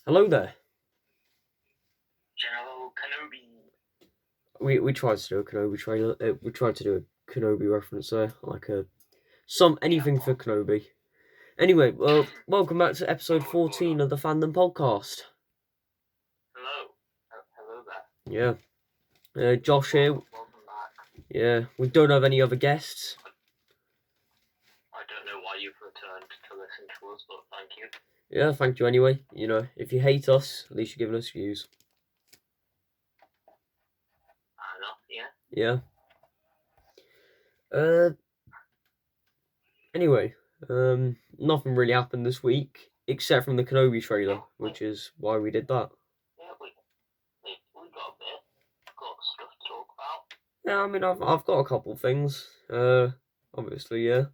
Hello there. General Kenobi. We tried to do a Kenobi trailer. We tried to do a Kenobi reference there, like anything for Kenobi. Anyway, well, welcome back to episode 14 of the Fandom Podcast. Hello. Hello there. Yeah. Josh here. Welcome back. Yeah, we don't have any other guests. I don't know why you've returned to listen to us, but thank you. Yeah, thank you anyway. You know, if you hate us, at least you're giving us views. Enough, yeah. Yeah. Anyway, nothing really happened this week except from the Kenobi trailer, which is why we did that. Yeah, we got a bit. Got stuff to talk about. Yeah, I mean, I've got a couple of things. Obviously, yeah.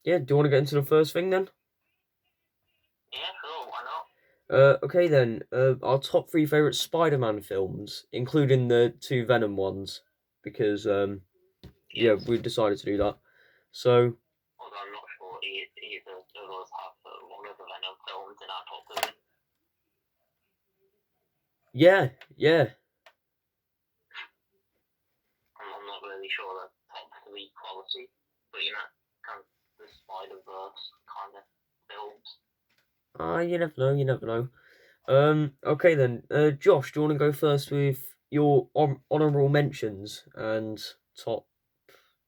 Yeah. Do you want to get into the first thing then? Yeah, sure. Why not? Okay then. Our top 3 favorite Spider-Man films, including the 2 Venom ones, because yeah, we've decided to do that. So. Although I'm not sure either of us have one of the Venom films in our top 3. Yeah. I'm not really sure the top 3 quality, but kind of the Spider-Verse kind of films. You never know. Okay then. Josh, do you want to go first with your honourable mentions and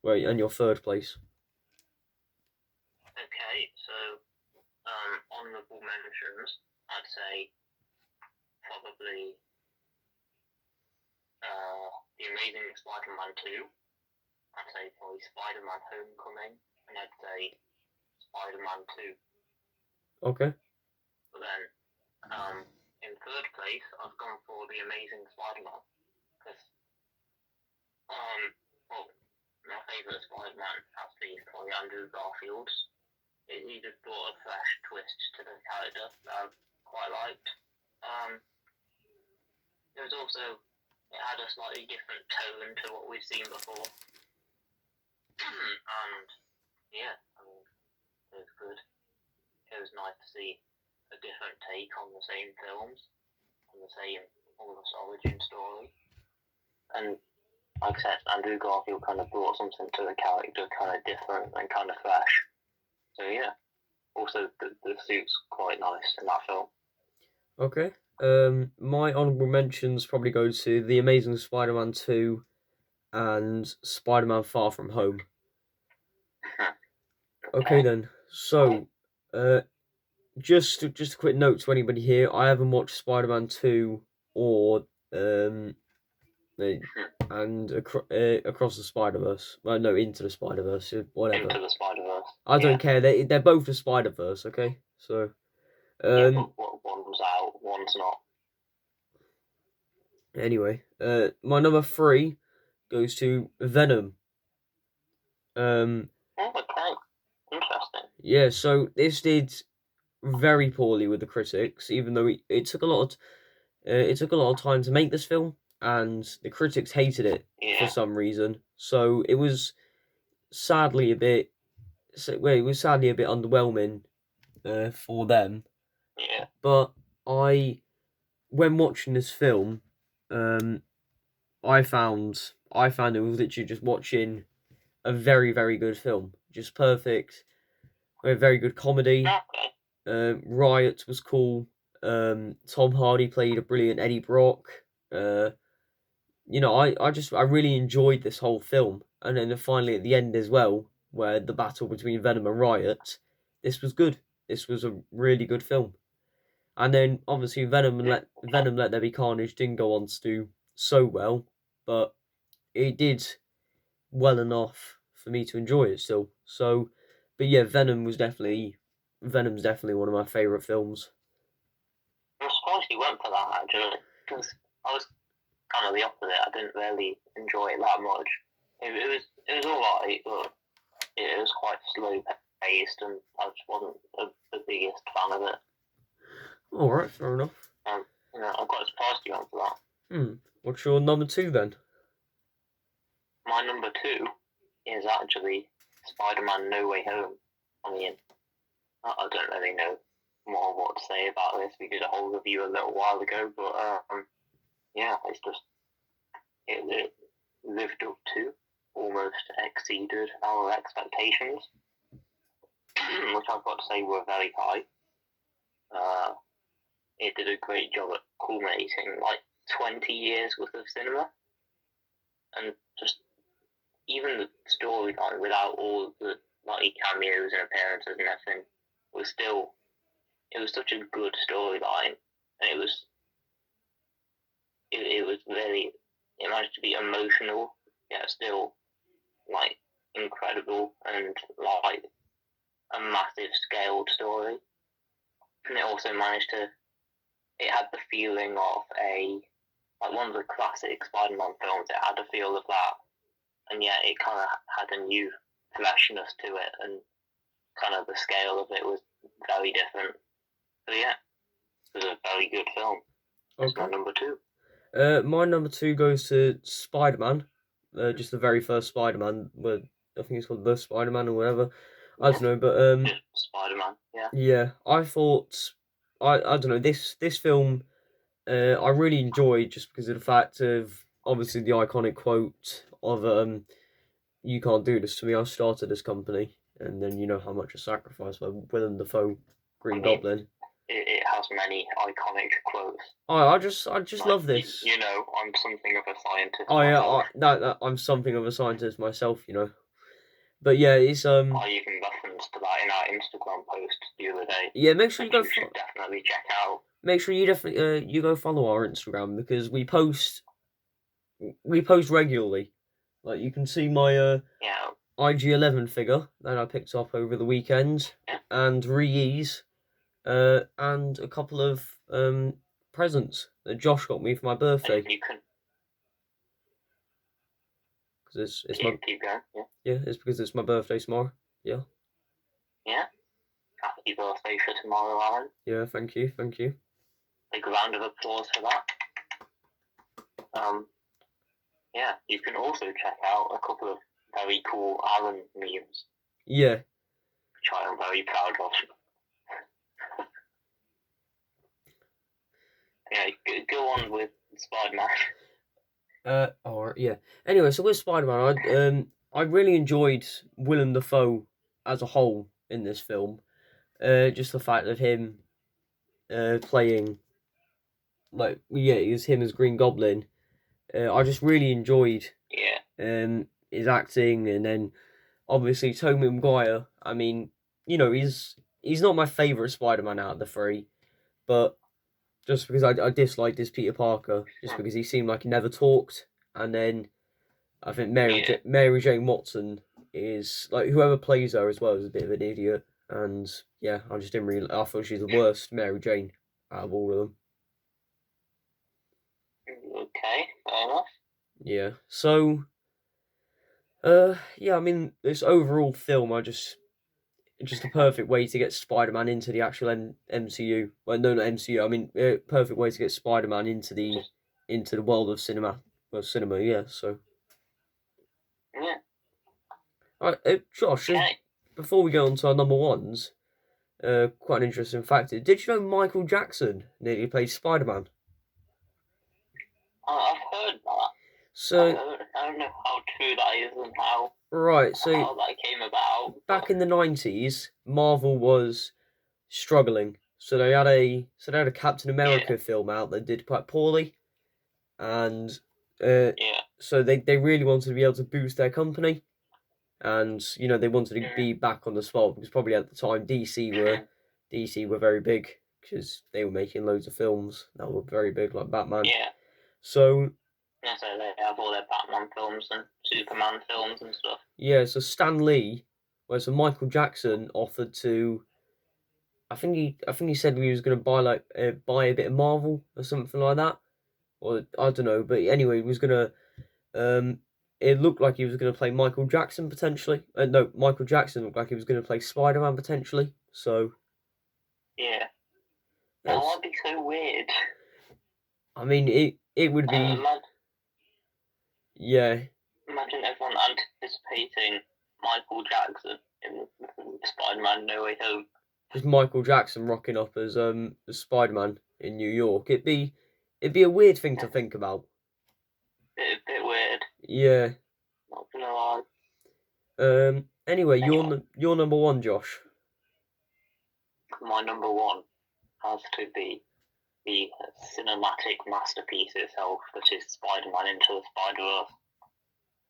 and your third place? Okay, so honourable mentions, I'd say probably The Amazing Spider-Man 2. I'd say probably Spider-Man Homecoming, and I'd say Spider-Man 2. Okay. But then, in third place, I've gone for The Amazing Spider-Man, because, well, my favourite Spider-Man has to be probably Andrew Garfield's. He just brought a fresh twist to the character that I quite liked. It had a slightly different tone to what we've seen before. And yeah, I mean, it was good. It was nice to see a different take on the same films, on the same almost origin story. And like I said, Andrew Garfield kind of brought something to the character kind of different and kind of fresh. So yeah, also the suit's quite nice in that film. Okay. My honourable mentions probably go to The Amazing Spider-Man 2 and Spider-Man Far From Home. Okay then. So, just a quick note to anybody here. I haven't watched Spider-Man 2 or and Across the Spider-Verse. Well, no, Into the Spider-Verse, whatever. Into the Spider-Verse. I don't care. They're both the Spider-Verse, okay? So. Yeah, but one's out, one's not. Anyway, my number 3 goes to Venom. Okay, interesting. Yeah, so this did very poorly with the critics, even though it took a lot of time to make this film, and the critics hated it for some reason. So it was sadly a bit underwhelming for them. Yeah. But when watching this film, I found it was literally just watching a very, very good film. Just perfect. A very good comedy. Riot was cool. Tom Hardy played a brilliant Eddie Brock. I really enjoyed this whole film. And then finally at the end as well, where the battle between Venom and Riot, this was good. This was a really good film. And then obviously Venom Let There Be Carnage didn't go on to do so well, but it did well enough for me to enjoy it still. So, but yeah, Venom's definitely one of my favourite films. I'm surprised you went for that actually, because I was kind of the opposite. I didn't really enjoy it that much. It was alright, but it was quite slow paced, and I just wasn't the biggest fan of it. Alright, fair enough. I'm quite surprised you went for that. What's your number 2 then? My number 2 is actually Spider-Man No Way Home. I mean, I don't really know more what to say about this. We did a whole review a little while ago, but yeah, it's just it lived up to, almost exceeded our expectations, which I've got to say were very high. It did a great job at culminating like 20 years worth of cinema, and just even the storyline without all the like cameos and appearances and everything was still, it was such a good storyline, and it was very, it managed to be emotional yet still like incredible and like a massive scaled story. And it also managed to, it had the feeling of like one of the classic Spider-Man films. It had a feel of that, and yet it kind of had a new freshness to it, and kind of the scale of it was very different. So yeah, it was a very good film. That's my number 2. My number 2 goes to Spider-Man. Just the very first Spider-Man, where I think it's called The Spider-Man or whatever. I don't know, but Spider-Man, yeah. Yeah, I thought I don't know, this film I really enjoyed just because of the fact of obviously the iconic quote of "You can't do this to me. I started this company," and then you know how much a sacrifice by Willem Dafoe, Green Goblin. It has many iconic quotes. I just like, love this. You know, I'm something of a scientist. Yeah, I'm something of a scientist myself, you know. But yeah, it's I even referenced to that in our Instagram post the other day. Yeah, make sure you go. Should definitely check out. Make sure you definitely you go follow our Instagram because we post regularly. Like you can see my IG11 figure that I picked up over the weekend, and Ree's, and a couple of presents that Josh got me for my birthday. And you can. Because it's keep going. Yeah, it's because it's my birthday tomorrow. Yeah. Yeah. Happy birthday for tomorrow, Alan. Yeah, thank you. Big round of applause for that. Yeah, you can also check out a couple of very cool Alan memes. Yeah. Which I am very proud of. Yeah, go on with Spider-Man. Yeah. Anyway, so with Spider-Man, I really enjoyed Willem Dafoe as a whole in this film. Just the fact of him playing, like, yeah, it was him as Green Goblin. I just really enjoyed his acting, and then obviously Tobey Maguire. I mean, you know, he's not my favourite Spider-Man out of the three, but just because I disliked his Peter Parker, just because he seemed like he never talked, and then I think Mary Jane Watson is like whoever plays her as well is a bit of an idiot, and yeah, I just didn't really. I thought she's the worst Mary Jane out of all of them. Okay, fair enough. Yeah, so yeah, I mean, this overall film, just a perfect way to get Spider-Man into the actual MCU. Well, no, not MCU. I mean, perfect way to get Spider-Man into the world of cinema. Well, cinema, yeah. So, yeah. All right, Josh. Before we go on to our number ones, quite an interesting fact. Did you know Michael Jackson nearly played Spider-Man? I've heard that. So I don't know how true that is and how that came about. Back in the 90s, Marvel was struggling. So they had a Captain America film out that did quite poorly, and so they really wanted to be able to boost their company, and you know they wanted to be back on the spot because probably at the time DC were very big because they were making loads of films that were very big like Batman. Yeah. So. Yeah, so they have all their Batman films and Superman films and stuff. Yeah, so Stan Lee, so Michael Jackson offered to. I think he said he was going to buy a bit of Marvel or something like that, or I don't know. But anyway, he was going to. It looked like he was going to play Michael Jackson potentially. No, Michael Jackson looked like he was going to play Spider-Man potentially. So. Yeah. That would be so weird. I mean, it would be. Yeah. Imagine everyone anticipating Michael Jackson in Spider-Man No Way Home just Michael Jackson rocking up as Spider-Man in New York. It'd be a weird thing to think about. Bit weird. Yeah. Not gonna lie. Anyway, your number one, Josh. My number one has to be the cinematic masterpiece itself, that is Spider-Man Into the Spider-Verse,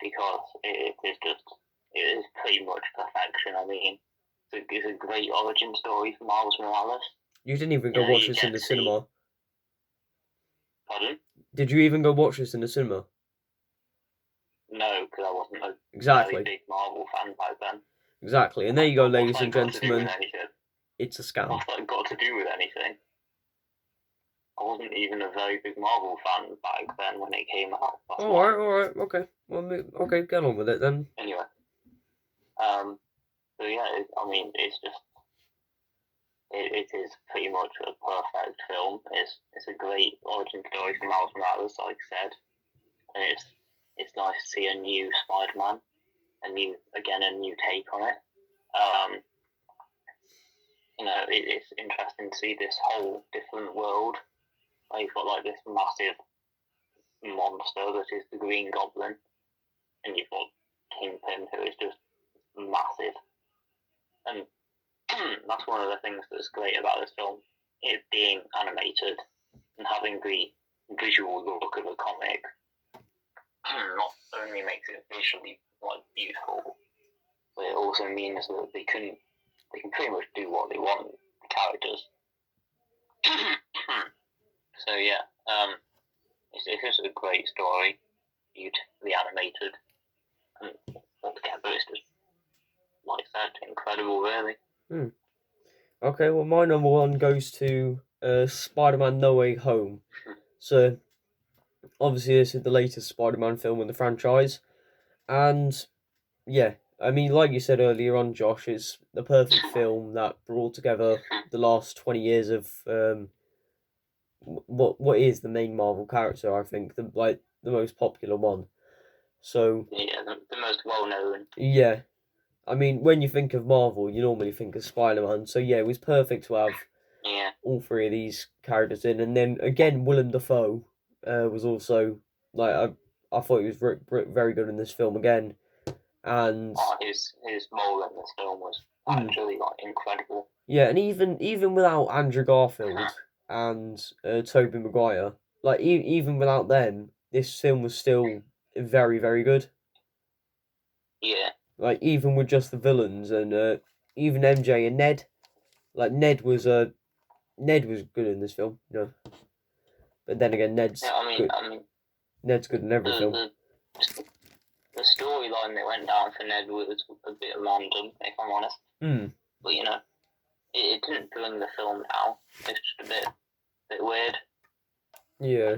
because it is pretty much perfection. I mean, it's a great origin story for Miles Morales. You didn't even go watch this in the cinema. Pardon? Did you even go watch this in the cinema? No, because I wasn't a Exactly. very big Marvel fan back then. Exactly, and there you go, ladies and gentlemen. It's a scam. What's that got to do with anything? I wasn't even a very big Marvel fan back then when it came out. Alright, okay. Well, okay, get on with it then. Anyway. So yeah, it's just... It is pretty much a perfect film. It's a great origin story for Miles Morales, like I said. And it's nice to see a new Spider-Man. A new take on it. It's interesting to see this whole different world. You've got like this massive monster that is the Green Goblin, and you've got Kingpin, who is just massive. And that's one of the things that's great about this film. It being animated and having the visual look of a comic not only makes it visually beautiful, but it also means that they can pretty much do what they want with the characters. So yeah, it's just a great story, beautifully animated, and altogether it's just, like I said, incredible, really. Okay, well, my number one goes to Spider-Man No Way Home. So, obviously, this is the latest Spider-Man film in the franchise, and yeah, I mean, like you said earlier on, Josh, it's the perfect film that brought together the last 20 years of what is the main Marvel character. I think the most popular one. So yeah, the most well known. Yeah, I mean, when you think of Marvel, you normally think of Spider-Man. So yeah, it was perfect to have all three of these characters in, and then again, Willem Dafoe was also I thought he was very good in this film again. And his role in this film was actually incredible. Yeah, and even without Andrew Garfield and Tobey Maguire, even without them, this film was still very, very good. Yeah. Even with just the villains and even MJ and Ned, Ned was good in this film, But then again, Ned's good. Ned's good in every film. The storyline that went down for Ned was a bit random, if I'm honest. But it didn't bring the film down. It's just a bit weird. Yeah.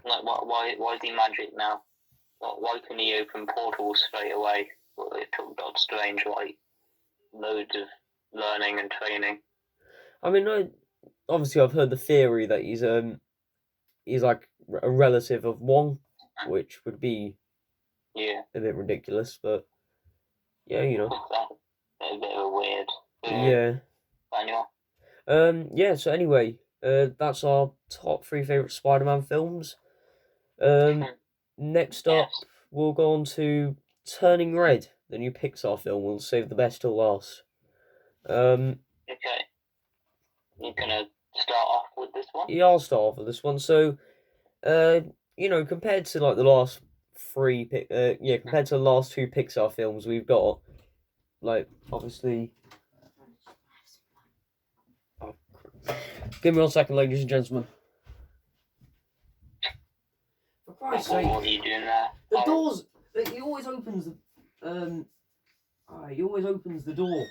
Why is he magic now? Why can he open portals straight away? Well, it took Doctor Strange loads of learning and training. I mean, obviously I've heard the theory that he's like a relative of Wong, which would be a bit ridiculous, but yeah, A bit of a weird. Yeah. Anyway. Yeah. So anyway, that's our top 3 favorite Spider-Man films. Next up, we'll go on to Turning Red, the new Pixar film. We'll save the best till last. Okay. You're gonna start off with this one? Yeah, I'll start off with this one. So, compared to the last 3, compared to the last 2 Pixar films we've got, obviously. Oh, give me 1 second, ladies and gentlemen. For Christ's sake! What are you doing there? The doors. He always opens the. He always opens the door.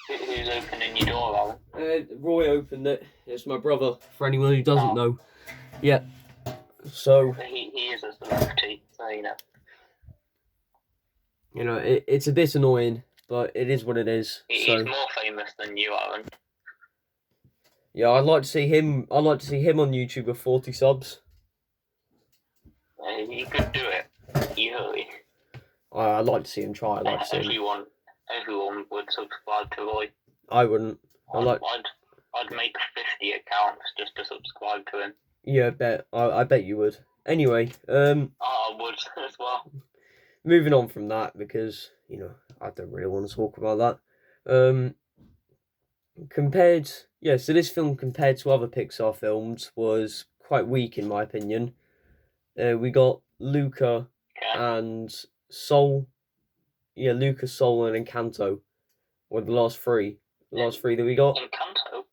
Who's opening your door, Alan? Roy opened it. It's my brother. For anyone who doesn't know. Yeah. So. He is a celebrity, so it's a bit annoying, but it is what it is. He's more famous than you, Alan. Yeah, I'd like to see him. I'd like to see him on YouTube with 40 subs. You could do it. Easily. I'd like to see him try. I'd like to see him. everyone would subscribe to Roy. I wouldn't. I'd make 50 accounts just to subscribe to him. Yeah, I bet you would. Anyway, I would as well. Moving on from that, because I don't really want to talk about that. So this film compared to other Pixar films was quite weak in my opinion. We got Luca and Soul. Yeah, Luca, Soul, and Encanto were the last three. The last three that we got. Encanto?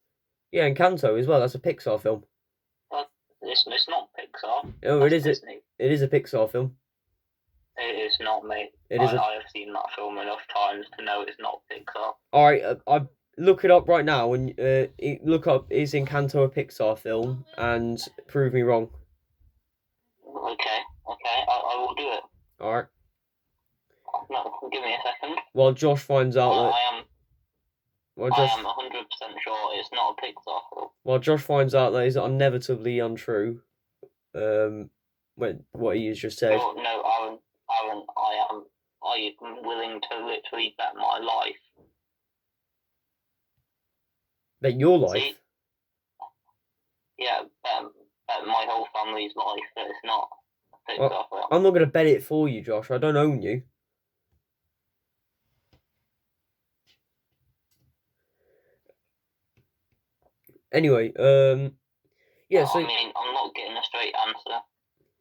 Yeah, Encanto as well. That's a Pixar film. It's not Pixar. Oh, it is. It is a Pixar film. It is not, mate. I have seen that film enough times to know it's not Pixar. Alright, I look it up right now and look up is Encanto a Pixar film and prove me wrong. Okay, I will do it. Alright. No, give me a second. While Josh finds out I am 100% sure it's not a Pixar film. While Josh finds out that is inevitably untrue, what he has just said. No, Aaron, are you willing to literally bet my life? Bet your life? See? Yeah, bet my whole family's life that it's not a Pixar film. I'm not going to bet it for you, Josh. I don't own you. Anyway, yeah, so... I mean, I'm not getting a straight answer,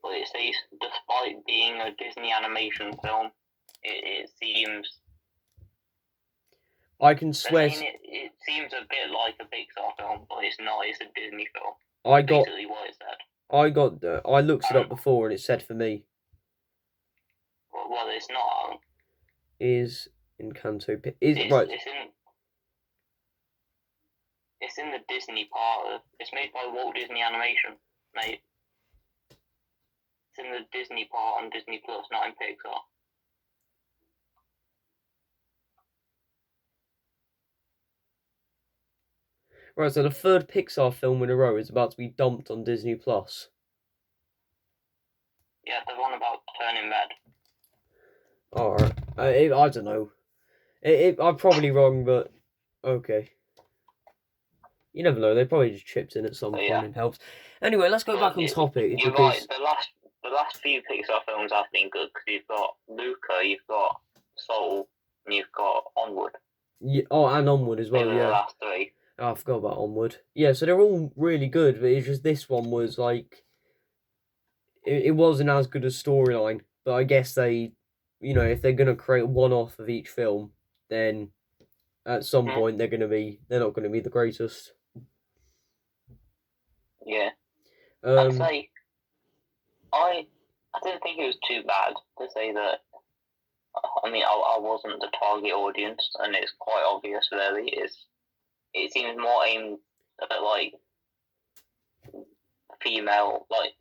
but it says, despite being a Disney animation film, it seems... I can swear... It seems a bit like a Pixar film, but it's not, it's a Disney film. Basically what it said. I looked it up before and it said for me. Well, it's not. Is Encanto... It's in the Disney part of... It's made by Walt Disney Animation, mate. It's in the Disney part on Disney Plus, not in Pixar. Right, so the third Pixar film in a row is about to be dumped on Disney Plus. Yeah, the one about turning red. Alright. I don't know. I'm probably wrong, but... Okay. You never know, they probably just chipped in at some point and helps. Anyway, let's go back on topic. You're right, the last few Pixar films have been good, because you've got Luca, you've got Soul, and you've got Onward. Yeah, and Onward as well, yeah. The last three. Oh, I forgot about Onward. Yeah, so they're all really good, but it's just this one was like... It wasn't as good a storyline, but I guess they... if they're going to create one-off of each film, then at some point they're not going to be the greatest. Yeah. I'd say I didn't think it was too bad to say that. I mean, I wasn't the target audience, and it's quite obvious. Really, it seems more aimed at like female, like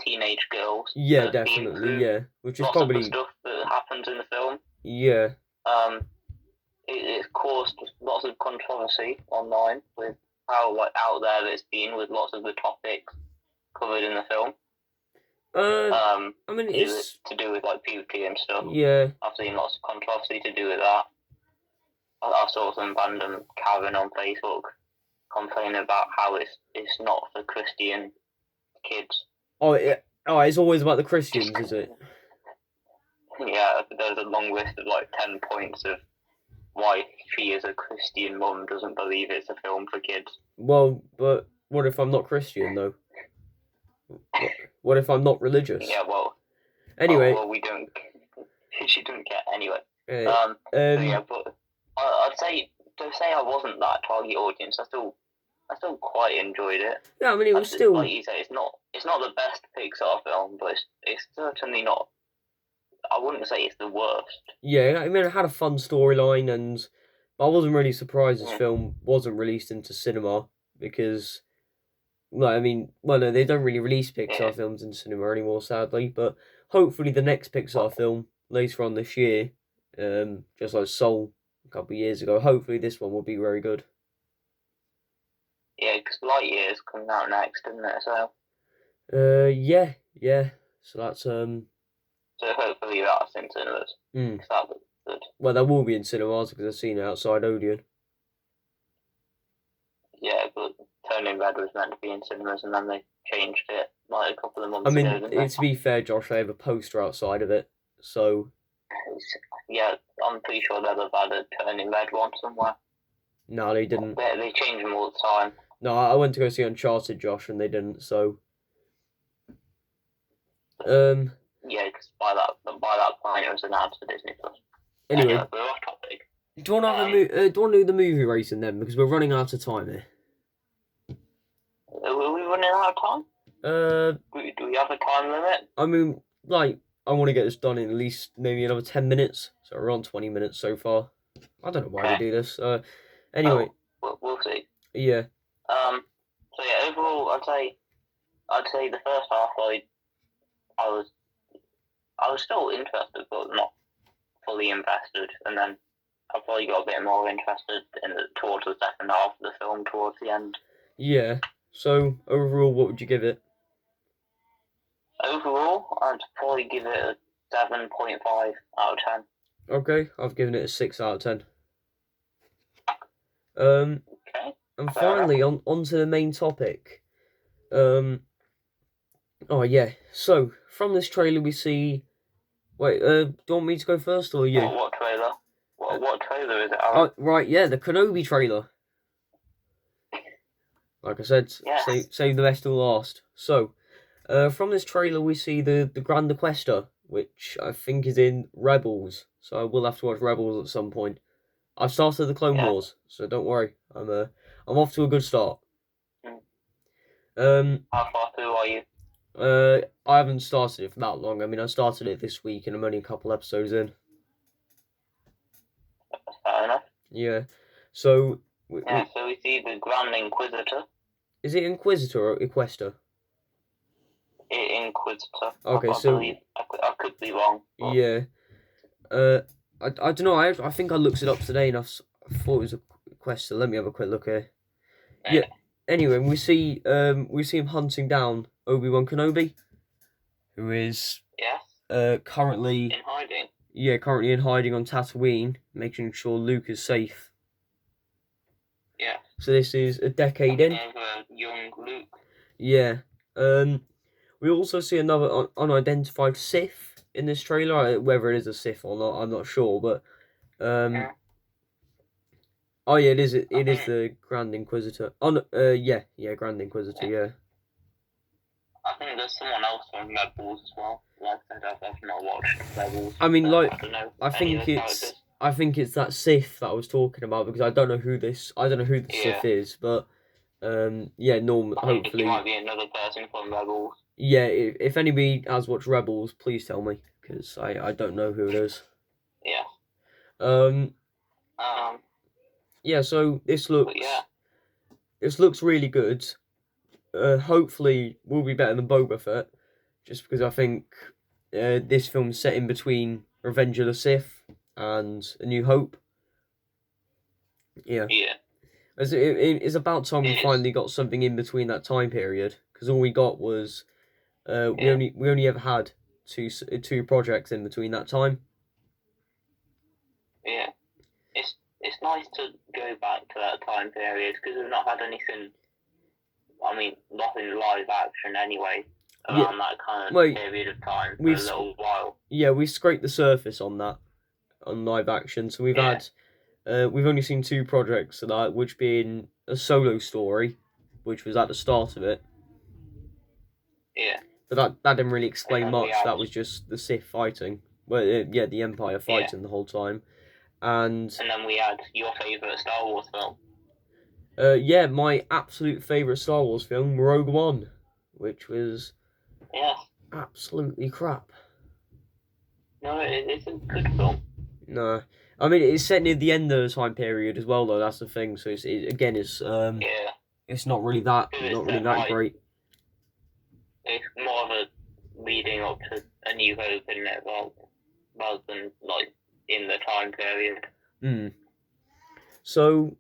teenage girls. Yeah, definitely. Yeah, which is probably of the stuff that happens in the film. Yeah. It's caused lots of controversy online with how out there it's been with lots of the topics covered in the film. I mean, it's to do with puberty and stuff. Yeah. I've seen lots of controversy to do with that. I saw some random Karen on Facebook complaining about how it's not for Christian kids. It's always about the Christians, is it? Yeah, there's a long list of 10 points of why she, as a Christian mum, doesn't believe it's a film for kids. Well, but what if I'm not Christian, though? What if I'm not religious? Yeah, well... Anyway... Well, we don't... She didn't care, anyway. So yeah, but I'd say... To say I wasn't that target audience, I still quite enjoyed it. Yeah, I mean, it was still... Like you say, it's not the best Pixar film, but it's certainly not... I wouldn't say it's the worst. Yeah, I mean, it had a fun storyline, but I wasn't really surprised this film wasn't released into cinema, because, no, they don't really release Pixar films in cinema anymore, sadly, but hopefully the next Pixar film later on this year, just like Soul a couple of years ago, hopefully this one will be very good. Yeah, because Lightyear's coming out next, isn't it, so? Yeah, so that's, So hopefully that's in cinemas. Mm. That looks good. Well, there will be in cinemas because I've seen it outside Odeon. Yeah, but Turning Red was meant to be in cinemas, and then they changed it like a couple of months I mean, ago, didn't they? to be fair, Josh, they have a poster outside of it, so Yeah, I'm pretty sure they'll have had a Turning Red one somewhere. no, they didn't. They change them all the time. No, I went to go see Uncharted, Josh, and they didn't. So, Yeah, because by that point it was announced for Disney Plus. Anyway, we're off topic. do you want to do the movie racing then? Because we're running out of time here. Are we running out of time? Do we have a time limit? I mean, like, I want to get this done in at least maybe another 10 minutes. So we're on 20 minutes so far. I don't know why we do this. Anyway. We'll see. Yeah. So yeah, overall, I'd say the first half, I was still interested, but not fully invested, and then I probably got a bit more interested towards the second half of the film, towards the end. Yeah. So overall, what would you give it? Overall, I'd probably give it a 7.5 out of 10. Okay, I've given it a 6 out of 10. Okay. And finally, on to the main topic. Oh yeah. So from this trailer, we see. Wait, do you want me to go first or you? What trailer? What trailer is it, Aaron? Right, yeah, the Kenobi trailer. Like I said, Yes. save the best till last. So, from this trailer, we see the Grand Inquisitor, which I think is in Rebels. So I will have to watch Rebels at some point. I've started the Clone Wars, so don't worry. I'm off to a good start. How far through are you? I haven't started it for that long. I mean, I started it this week, and I'm only a couple episodes in. Fair enough. Yeah. So. So we see the Grand Inquisitor. Is it Inquisitor or Inquisitor? Inquisitor. Okay, I could be wrong. But... Yeah. I don't know. I think I looked it up today, and I thought it was a Inquisitor. Let me have a quick look here. Yeah. Anyway, we see him hunting down Obi-Wan Kenobi, who is currently in hiding. Yeah, currently in hiding on Tatooine, making sure Luke is safe. Yeah. So this is a decade in. Young Luke. Yeah. We also see another unidentified Sith in this trailer. Whether it is a Sith or not, I'm not sure. But oh yeah, it is the Grand Inquisitor. Yeah, Grand Inquisitor. Yeah. I think there's someone else on Rebels as well. Like I said, I've not watched Rebels. I mean, like, I think it's that Sith that I was talking about, because I don't know who the Sith is, but yeah, hopefully it might be another person from Rebels. Yeah, if anybody has watched Rebels, please tell me, because I don't know who it is. Yeah. Yeah, so this looks really good. Hopefully will be better than Boba Fett, just because I think this film's set in between Revenge of the Sith and A New Hope. Yeah. It's about time we finally got something in between that time period, because all we got was we only ever had two projects in between that time. Yeah, it's nice to go back to that time period, because we've not had anything. I mean, nothing live action anyway around that kind of period of time for a little while. Yeah, we scraped the surface on that, on live action. So we've had, we've only seen two projects of that, which being a solo story, which was at the start of it. Yeah. But that didn't really explain much. That was just the Sith fighting. Well, the Empire fighting the whole time. And then we had your favourite Star Wars film. My absolute favourite Star Wars film, Rogue One, which was absolutely crap. No, it's a good film. No, I mean, it's set near the end of the time period as well, though. That's the thing. So it's not really that great. It's more of a leading up to A New Hope, isn't it? Rather than like in the time period. So,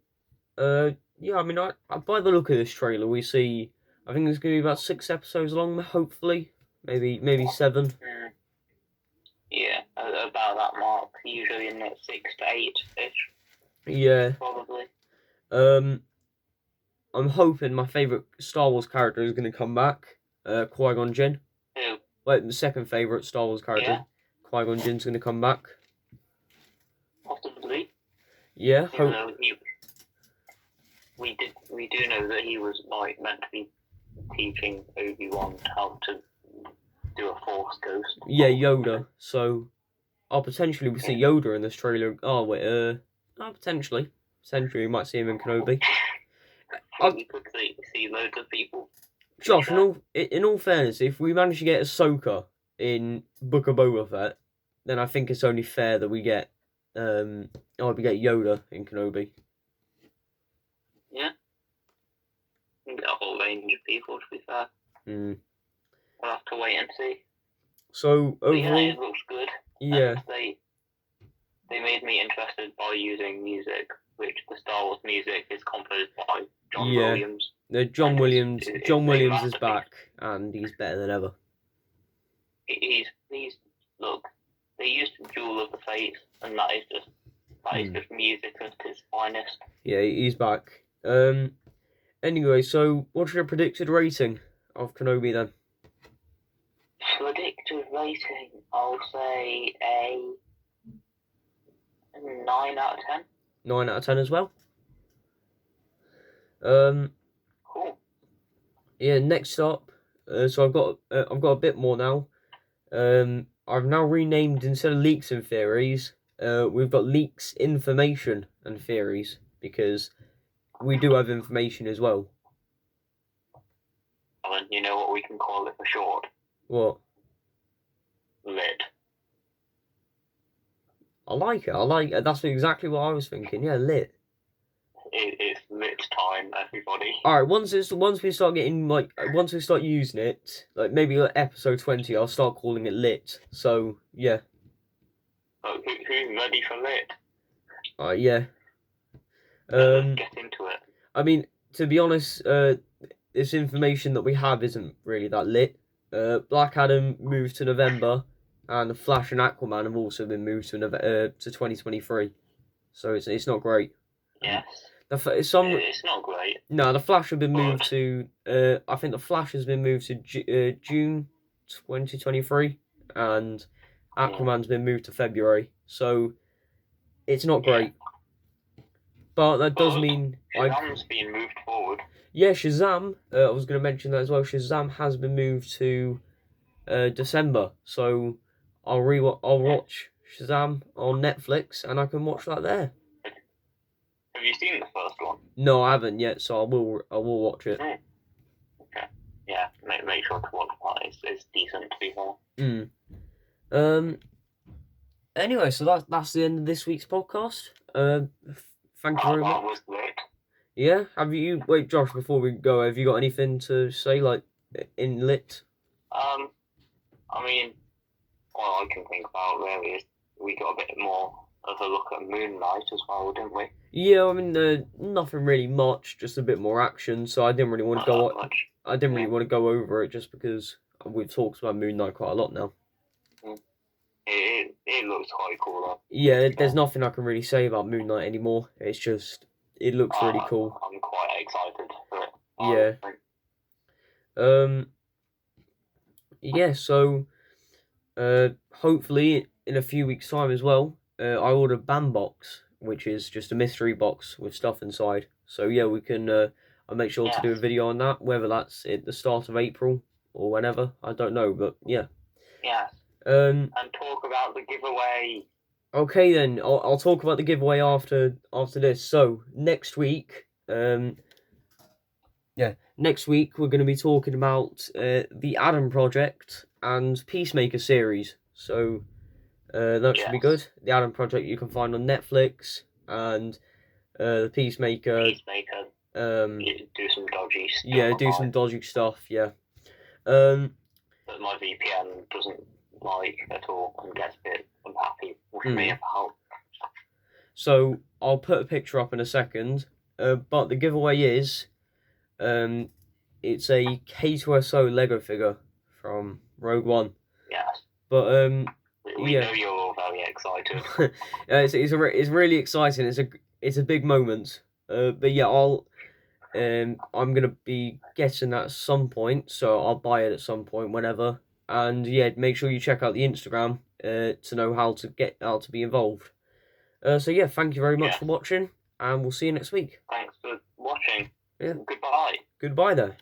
yeah, I mean, by the look of this trailer, we see, I think there's going to be about 6 episodes long, hopefully. Maybe 7. Yeah, about that mark. usually in that 6 to 8-ish. Yeah. Probably. I'm hoping my favourite Star Wars character is going to come back. Qui-Gon Jinn. Who? Like, the second favourite Star Wars character. Yeah. Qui-Gon Jinn's going to come back. Possibly. Yeah. Even though we do know that he was like meant to be teaching Obi-Wan how to do a Force ghost. Yeah, Yoda. So, potentially we see Yoda in this trailer. Oh wait, potentially. Potentially we might see him in Kenobi. We could see loads of people. Josh, in all fairness, if we manage to get Ahsoka in Book of Boba Fett, then I think it's only fair that we get Yoda in Kenobi. Yeah. We can get a whole range of people, to be fair. We'll have to wait and see. So overall, yeah, it looks good. Yeah. And they made me interested by using music, which the Star Wars music is composed by John Williams. John Williams is back, and he's better than ever. He's look. They used Jewel of the Fates, and that is just music at its finest. Yeah, he's back. Anyway, so what's your predicted rating of Kenobi then? Predicted rating, I'll say a 9 out of 10. 9 out of 10 as well. Cool. Yeah. Next up, so I've got a bit more now. I've now renamed, instead of leaks and theories, we've got leaks, information, and theories, because we do have information as well. And you know what we can call it for short? What? Lit. I like it. That's exactly what I was thinking. Yeah, lit. It's lit time, everybody. Alright, once we start using it, like maybe episode 20, I'll start calling it lit. So yeah. Oh, who's ready for lit? Yeah. Let's get into it. I mean, to be honest, this information that we have isn't really that lit. Black Adam moved to November, and The Flash and Aquaman have also been moved to 2023. So it's not great. Yes. It's not great. No, The Flash have been moved to. I think The Flash has been moved to June 2023, and Aquaman's been moved to February. So it's not great. But that does mean Shazam's been moved forward. Yeah, Shazam. I was going to mention that as well. Shazam has been moved to December, so I'll watch Shazam on Netflix, and I can watch that there. Have you seen the first one? No, I haven't yet, so I will watch it. Okay. Yeah, make sure to watch that. It's decent, to be fair. Anyway, so that's the end of this week's podcast. Thank you very much. That was lit. Yeah, wait, Josh, before we go, have you got anything to say, like, in lit? I mean, all I can think about really is we got a bit more of a look at Moon Knight as well, didn't we? Yeah, I mean, nothing really much, just a bit more action, so I didn't really want to really go over it, just because we've talked about Moon Knight quite a lot now. It looks quite cool, though. Yeah, there's nothing I can really say about Moon Knight anymore. It's just, it looks really cool. I'm quite excited for it. Yeah. Yeah, so hopefully in a few weeks' time as well, I ordered Bandbox, which is just a mystery box with stuff inside. So yeah, we can. I'll make sure to do a video on that, whether that's at the start of April or whenever. I don't know, but yeah. Yeah. And talk about the giveaway. Okay then, I'll talk about the giveaway after this. So next week, next week we're going to be talking about the Adam Project and Peacemaker series. So that should be good. The Adam Project you can find on Netflix, and the Peacemaker. Do some dodgy stuff. Yeah, do some dodgy stuff. Yeah. That my VPN doesn't like at all and gets a bit unhappy with me about. So I'll put a picture up in a second. But the giveaway is, it's a K2SO Lego figure from Rogue One. Yes. But we know you're all very excited excited. It's really exciting. It's a big moment. But yeah, I'm gonna be getting that at some point, so I'll buy it at some point whenever. And yeah, make sure you check out the Instagram to know how to be involved. So yeah, thank you very much for watching, and we'll see you next week. Thanks for watching. Yeah. Goodbye. Goodbye there.